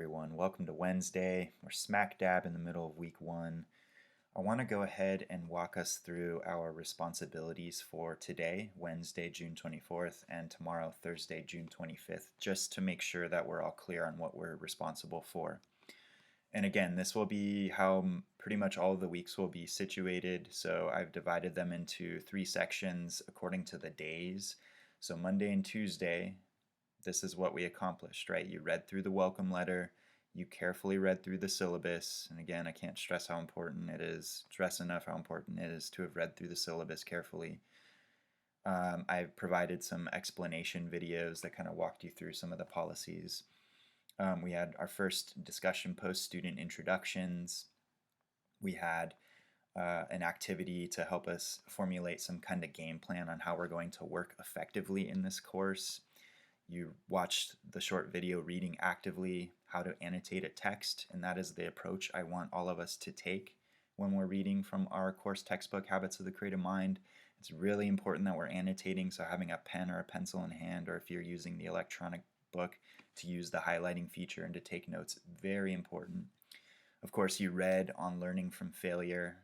everyone. Welcome to Wednesday. We're smack dab in the middle of week one. I want to go ahead and walk us through our responsibilities for today, Wednesday, June 24th, and tomorrow, Thursday, June 25th, just to make sure that we're all clear on what we're responsible for. And again, this will be how pretty much all of the weeks will be situated. So I've divided them into 3 sections according to the days. So Monday and Tuesday, this is what we accomplished, right? You read through the welcome letter, you carefully read through the syllabus, and again, I can't stress how important it is, stress enough how important it is to have read through the syllabus carefully. I've provided some explanation videos that kind of walked you through some of the policies. We had our first discussion post, student introductions. We had an activity to help us formulate some kind of game plan on how we're going to work effectively in this course. You watched the short video reading actively how to annotate a text, and that is the approach I want all of us to take when we're reading from our course textbook, Habits of the Creative Mind. It's really important that we're annotating, so having a pen or a pencil in hand, or if you're using the electronic book, to use the highlighting feature and to take notes, very important. Of course, you read on learning from failure,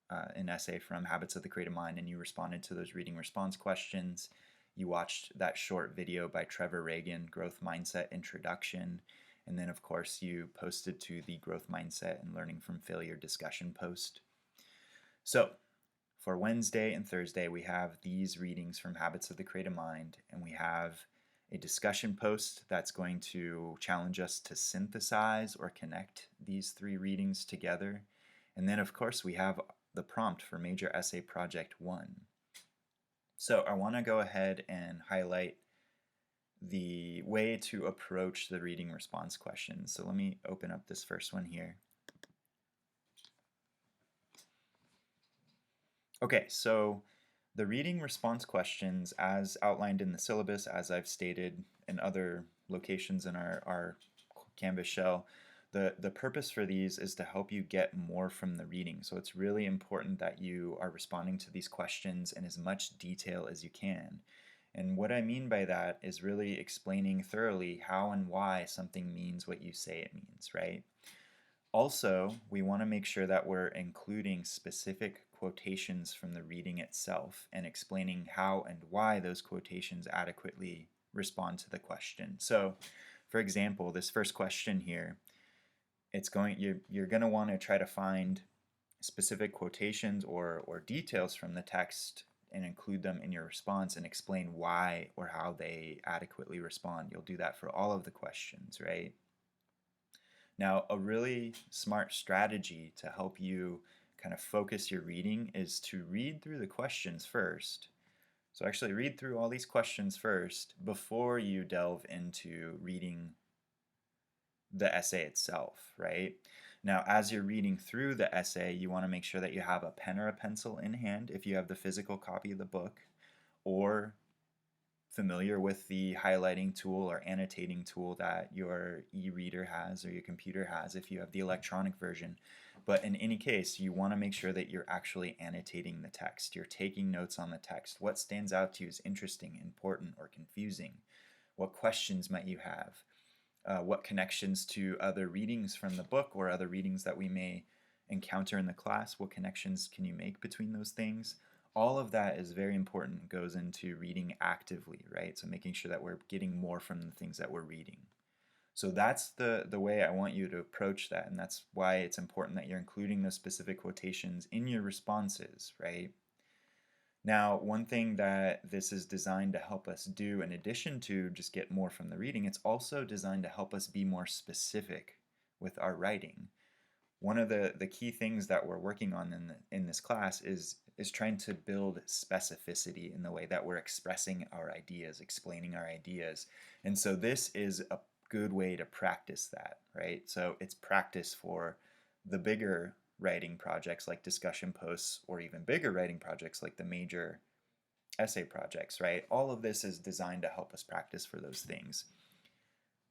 an essay from Habits of the Creative Mind, and you responded to those reading response questions. You watched that short video by Trevor Reagan, Growth Mindset Introduction, and then of course you posted to the Growth Mindset and Learning from Failure discussion post. So for Wednesday and Thursday, we have these readings from Habits of the Creative Mind, and we have a discussion post that's going to challenge us to synthesize or connect these 3 readings together. And then of course we have the prompt for Major Essay Project 1. So I want to go ahead and highlight the way to approach the reading response questions. So let me open up this first one here. Okay, so the reading response questions, as outlined in the syllabus, as I've stated in other locations in our Canvas shell, the purpose for these is to help you get more from the reading. So it's really important that you are responding to these questions in as much detail as you can. And what I mean by that is really explaining thoroughly how and why something means what you say it means, right? Also, we want to make sure that we're including specific quotations from the reading itself and explaining how and why those quotations adequately respond to the question. So, for example, this first question here, you're going to want to try to find specific quotations or details from the text and include them in your response and explain why or how they adequately respond. You'll do that for all of the questions, right? Now, a really smart strategy to help you kind of focus your reading is to read through the questions first. So actually read through all these questions first before you delve into reading the essay itself, right? Now, as you're reading through the essay, you want to make sure that you have a pen or a pencil in hand if you have the physical copy of the book, or familiar with the highlighting tool or annotating tool that your e-reader has or your computer has if you have the electronic version. But in any case, you want to make sure that you're actually annotating the text. You're taking notes on the text. What stands out to you is interesting, important, or confusing? What questions might you have? What connections to other readings from the book or other readings that we may encounter in the class? What connections can you make between those things? All of that is very important, goes into reading actively, right? So making sure that we're getting more from the things that we're reading. So that's the way I want you to approach that, and that's why it's important that you're including those specific quotations in your responses, right? Now, one thing that this is designed to help us do, in addition to just get more from the reading, it's also designed to help us be more specific with our writing. One of the key things that we're working on in this class is trying to build specificity in the way that we're expressing our ideas, explaining our ideas. And so this is a good way to practice that, right? So it's practice for the bigger writing projects like discussion posts, or even bigger writing projects like the major essay projects, right? All of this is designed to help us practice for those things.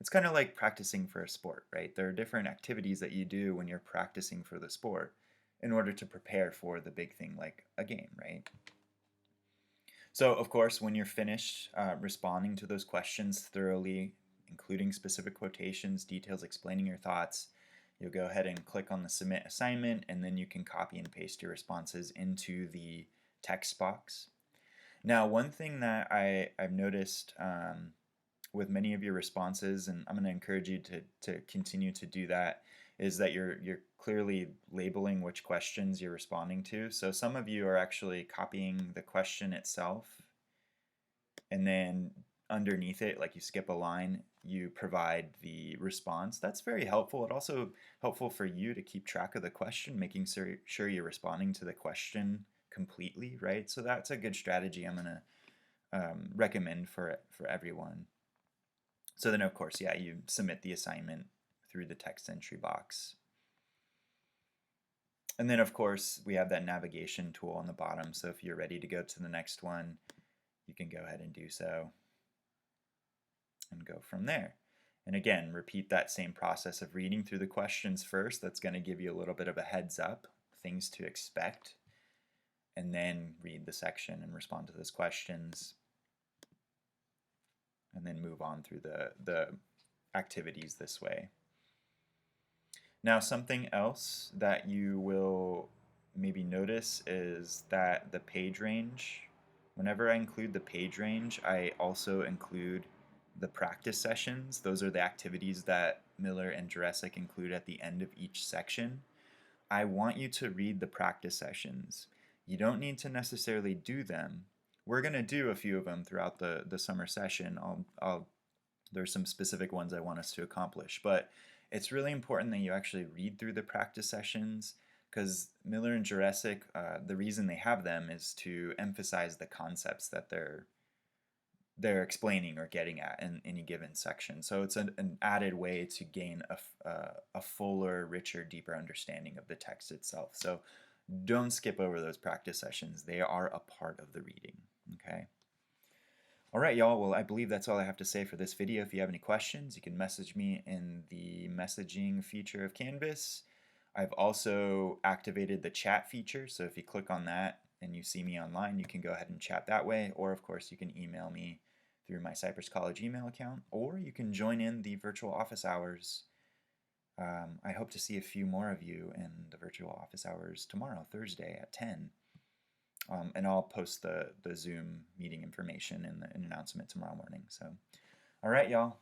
It's kind of like practicing for a sport, right? There are different activities that you do when you're practicing for the sport in order to prepare for the big thing like a game, right? So, of course, when you're finished responding to those questions thoroughly, including specific quotations, details explaining your thoughts. You'll go ahead and click on the submit assignment, and then you can copy and paste your responses into the text box. Now, one thing that I've noticed with many of your responses, and I'm going to encourage you to continue to do that, is that you're clearly labeling which questions you're responding to. So some of you are actually copying the question itself, and then underneath it, like you skip a line, you provide the response. That's very helpful. It's also helpful for you to keep track of the question, making sure you're responding to the question completely, right? So that's a good strategy I'm going to recommend for everyone. So then, of course, yeah, you submit the assignment through the text entry box. And then, of course, we have that navigation tool on the bottom. So if you're ready to go to the next one, you can go ahead and do so and go from there. And again, repeat that same process of reading through the questions first. That's going to give you a little bit of a heads up, things to expect, and then read the section and respond to those questions, and then move on through the activities this way. Now, something else that you will maybe notice is that the page range, whenever I include the page range, I also include the practice sessions. Those are the activities that Miller and Jurecic include at the end of each section. I want you to read the practice sessions. You don't need to necessarily do them. We're going to do a few of them throughout the summer session. There's some specific ones I want us to accomplish, but it's really important that you actually read through the practice sessions, because Miller and Jurecic, the reason they have them is to emphasize the concepts that they're explaining or getting at in any given section. So it's an added way to gain a fuller, richer, deeper understanding of the text itself. So don't skip over those practice sessions. They are a part of the reading, okay? All right, y'all. Well, I believe that's all I have to say for this video. If you have any questions, you can message me in the messaging feature of Canvas. I've also activated the chat feature, so if you click on that and you see me online, you can go ahead and chat that way, or of course you can email me through my Cypress College email account, or you can join in the virtual office hours. I hope to see a few more of you in the virtual office hours tomorrow, Thursday at 10. And I'll post the Zoom meeting information in an announcement tomorrow morning. So, all right, y'all.